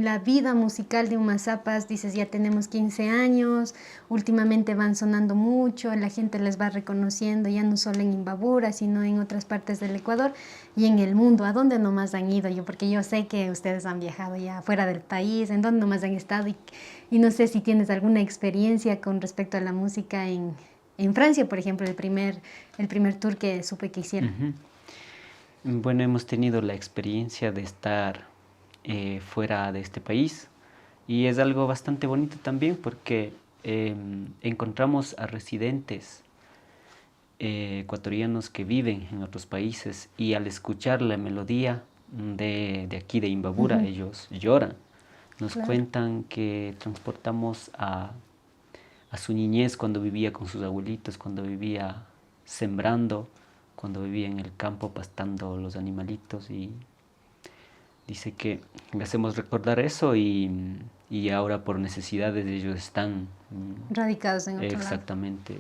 la vida musical de Umazapas, dices, ya tenemos 15 años, últimamente van sonando mucho, la gente les va reconociendo ya no solo en Imbabura, sino en otras partes del Ecuador y en el mundo. ¿A dónde nomás han ido? Porque yo sé que ustedes han viajado ya fuera del país, ¿en dónde nomás han estado? Y no sé si tienes alguna experiencia con respecto a la música en Francia, por ejemplo, el primer tour que supe que hicieron. Ujú. Bueno, hemos tenido la experiencia de estar fuera de este país y es algo bastante bonito también porque encontramos a residentes ecuatorianos que viven en otros países y al escuchar la melodía de aquí de Imbabura, ellos lloran. Nos Claro. cuentan que transportamos a su niñez cuando vivía con sus abuelitos, cuando vivía sembrando, cuando vivía en el campo pastando los animalitos y dice que le hacemos recordar eso y ahora por necesidades ellos están Radicados en otro lado. exactamente